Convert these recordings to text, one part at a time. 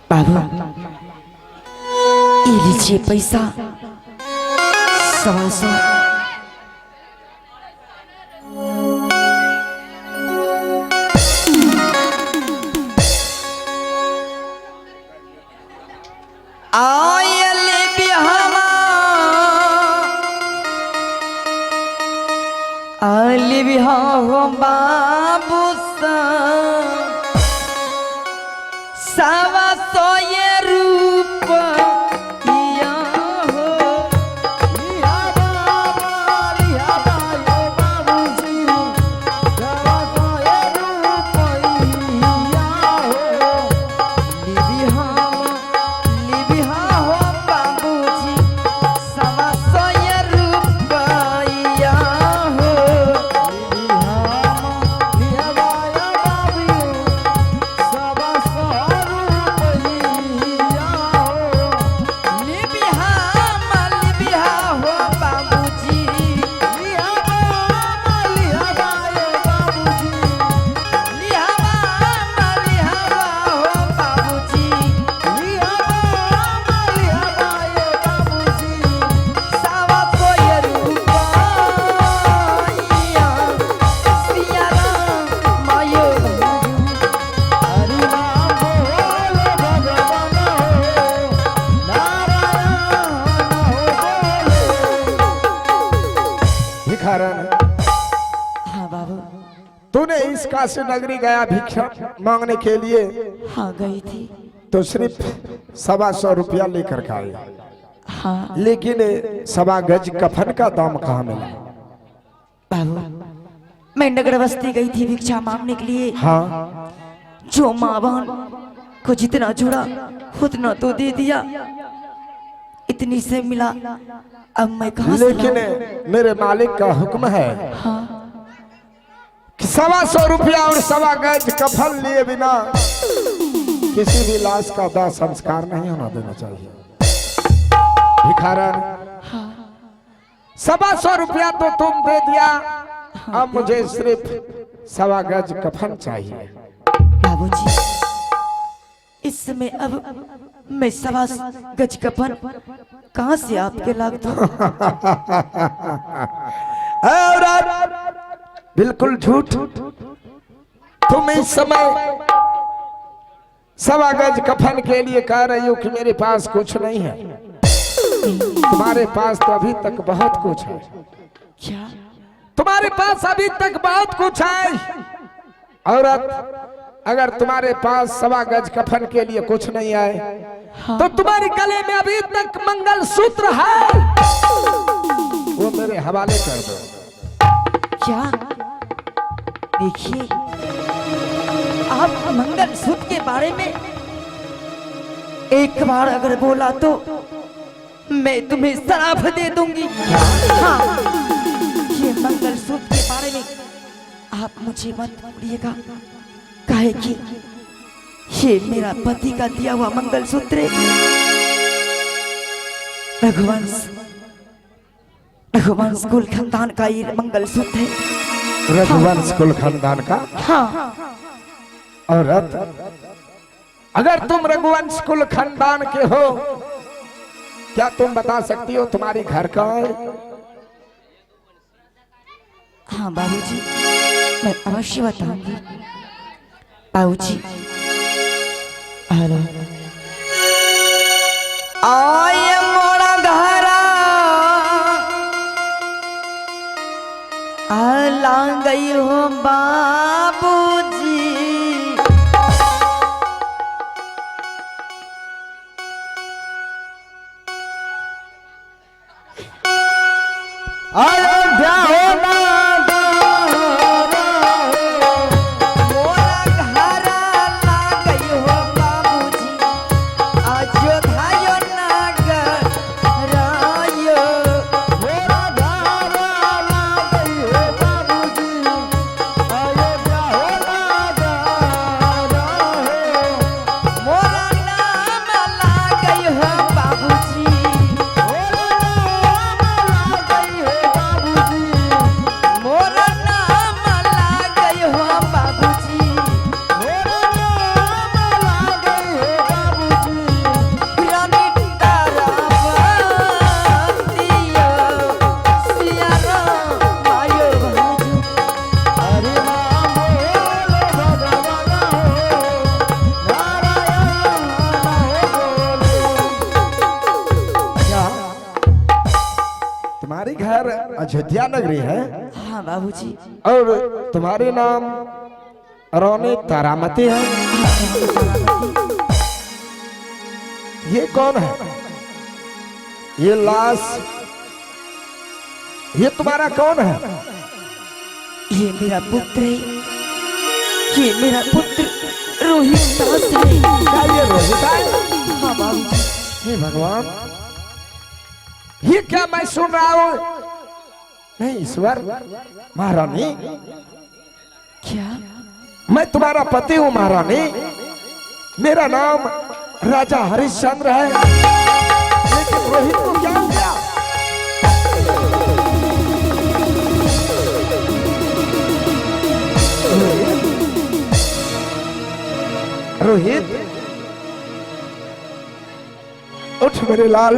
बाबू ये लीजिए पैसा 125। आयले बिहामा आले बिहाहो बाबू सवा सौ ये रूप हाँ बाबू, तूने इस काशी नगरी गया भिक्षा मांगने के लिए? हाँ गई थी। तो सिर्फ 125 रुपया लेकर के आई। हाँ लेकिन 1.25 गज कफन का दाम कहाँ मिला? बाबू मैं नगर बस्ती गई थी भिक्षा मांगने के लिए। हाँ जो माँ बहन को जितना जुड़ा उतना तो दे दिया, इतनी से मिला। अब मैं कहाँ से लेकिन मेरे मालिक का हुक्म है हाँ कि 125 रुपया और 1.25 गज कफन लिए बिना किसी भी लाश का दाह संस्कार नहीं होना देना चाहिए। भिखारन, 125 रुपया तो तुम दे दिया, अब मुझे सिर्फ 1.25 गज कफन चाहिए। बाबूजी इस समय अब मैं 1.25 गज कफन कहाँ से आपके लाग दूं? बिल्कुल झूठ। तुम इस समय 1.25 गज कफन के लिए कह रही हो कि मेरे पास कुछ नहीं है। तुम्हारे पास तो अभी तक बहुत कुछ है। क्या? तुम्हारे पास अभी तक बहुत कुछ है। औरत, अगर तुम्हारे पास 1.25 गज कफन के लिए कुछ नहीं आए हाँ। तो तुम्हारे गले में अभी तक मंगलसूत्र है, वो मेरे हवाले कर दो। क्या? देखिए आप मंगलसूत्र के बारे में एक बार अगर बोला तो मैं तुम्हें शराफ दे दूंगी। हाँ ये मंगलसूत्र के बारे में आप मुझे मत बोलिएगा, काहे कि ये मेरा पति का दिया हुआ मंगलसूत्र रघुवंश कुल खानदान का ये मंगलसूत्र है। रघुवंश कुल खानदान का? हाँ। औरत, अगर तुम रघुवंश कुल खानदान के हो, क्या तुम बता सकती हो तुम्हारी घर का है? हाँ बाबूजी मैं अवश्य बताऊंगी। बाबूजी हेलो, आय मोरा घरा ला गई हो बाबूजी, अयोध्या होना अयोध्या नगरी है हाँ बाबूजी। और तुम्हारे नाम रानी तारामती है। ये कौन है? ये लाश ये तुम्हारा कौन है? ये मेरा पुत्र है, ये मेरा पुत्र रोहित दास है। क्या ये रोहित है? हाँ बाबूजी। हे भगवान, ये क्या मैं सुन रहा हूँ? नहीं ईश्वर, महारानी, क्या? मैं तुम्हारा पति हूँ महारानी। मेरा नाम राजा हरिश्चंद्र है, लेकिन रोहित को क्या हो गया? रोहित, उठ मेरे लाल,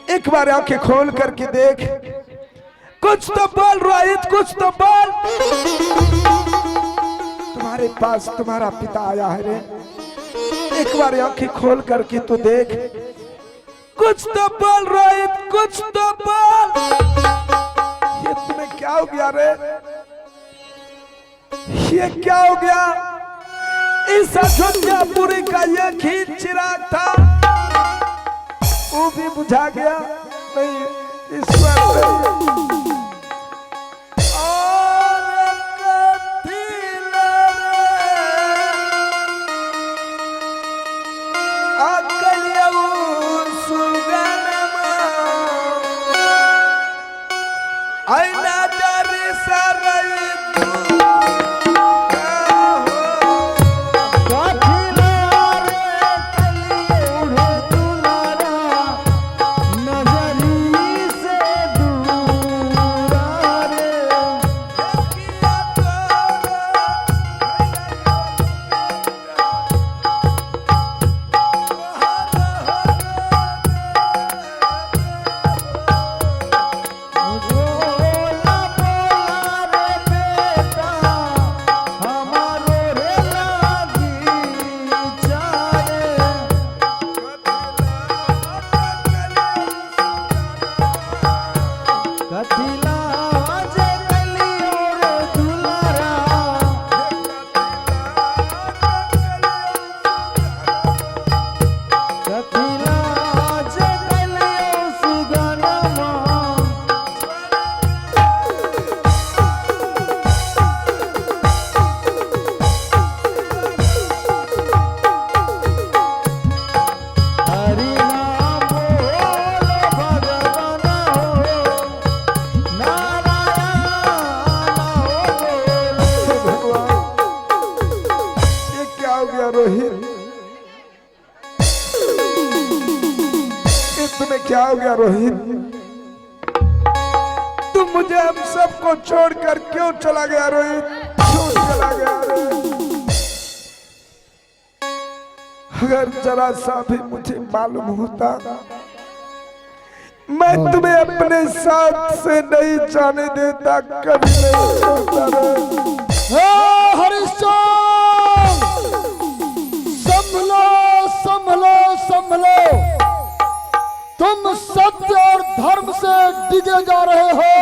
एक बार आंखें खोल करके देख। कुछ तो बोल रोहित, कुछ तो बोल। तुम्हारे पास तुम्हारा पिता आया है रे, एक बार आंखें खोल करके तो देख। कुछ तो बोल रोहित, कुछ तो बोल। ये तुम्हें क्या हो गया रे? ये क्या हो गया? इस अयोध्यापुरी का ये खींच चिराग था, वो भी बुझा गया। नहीं ईश्वर, क्या हो गया रोहित? तुम मुझे हम सबको छोड़कर क्यों चला गया रोहित? क्यों चला गया रोहित? अगर जरा सा भी मुझे मालूम होता, मैं तुम्हें अपने साथ से नहीं जाने देता, कभी नहीं छोड़ता रे। हरिश्चंद्र, संभलो संभलो संभलो, तुम सत्य और धर्म से डिगे जा रहे हो।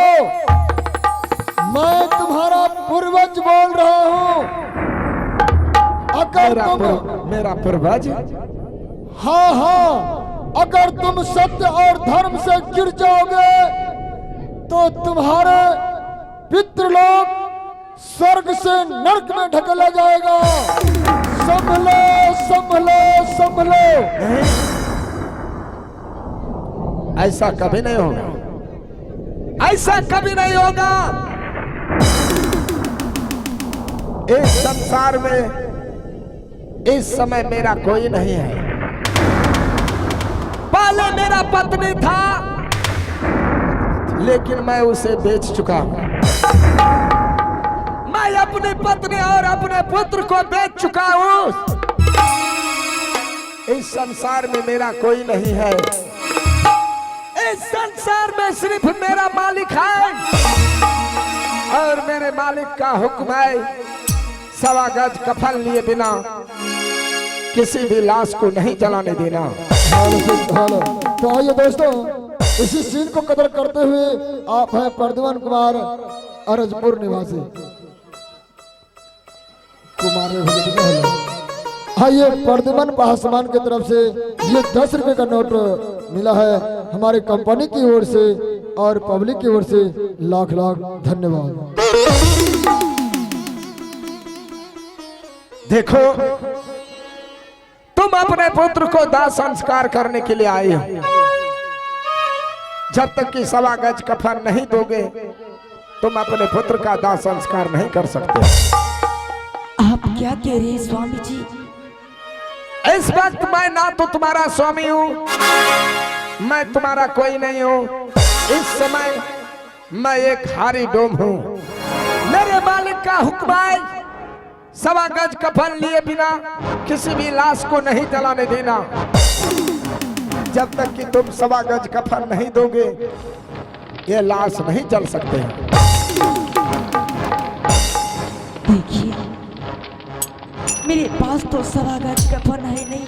मैं तुम्हारा पूर्वज बोल रहा हूँ। अगर तुम मेरा पूर्वज? हाँ हाँ, अगर तुम सत्य और धर्म से गिर जाओगे तो तुम्हारे पितृलोक स्वर्ग से नरक में ढकेला जाएगा। संभलो संभलो संभलो। ऐसा कभी नहीं होगा, ऐसा कभी नहीं होगा। इस संसार में इस समय मेरा कोई नहीं है। पहले मेरा पत्नी था, लेकिन मैं उसे बेच चुका हूं। मैं अपनी पत्नी और अपने पुत्र को बेच चुका हूं। इस संसार में मेरा कोई नहीं है। इस संसार में सिर्फ मेरा मालिक है, और मेरे मालिक का हुक्म है 1.25 गज कफन लिए बिना किसी भी लाश को नहीं जलाने देना। तो आइए दोस्तों, इसी सीन को कदर करते हुए आप हैं प्रद्युमन कुमार अरजपुर निवासी आइए प्रद्युमन पासवान की तरफ से ये 10 रुपए का नोट मिला है हमारी कंपनी की ओर से और पब्लिक की ओर से लाख लाख धन्यवाद। देखो तुम अपने पुत्र को दाह संस्कार करने के लिए आए हो, जब तक कि 1.25 गज कफन नहीं दोगे तुम अपने पुत्र का दाह संस्कार नहीं कर सकते। आप क्या कह रहे हैं स्वामी जी? इस वक्त मैं ना तो तुम्हारा स्वामी हूं, मैं तुम्हारा कोई नहीं हूं। इस समय मैं एक हारी डोम हूं। मेरे मालिक का हुक्म है 1.25 गज कफन लिए बिना किसी भी लाश को नहीं जलाने देना। जब तक कि तुम 1.25 गज कफन नहीं दोगे ये लाश नहीं जल सकते। देखिए मेरे पास तो 1.25 गज कफन है नहीं,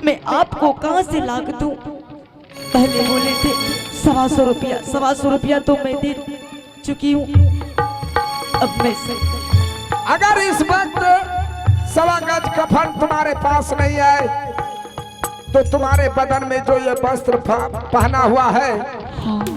मैं आपको कहां से ला दूं? पहले बोले थे 125 रुपया तो मैं दे चुकी हूँ। अब मैं से अगर इस वक्त 1.25 गज कफन तुम्हारे पास नहीं है तो तुम्हारे बदन में जो ये वस्त्र पहना हुआ है हाँ।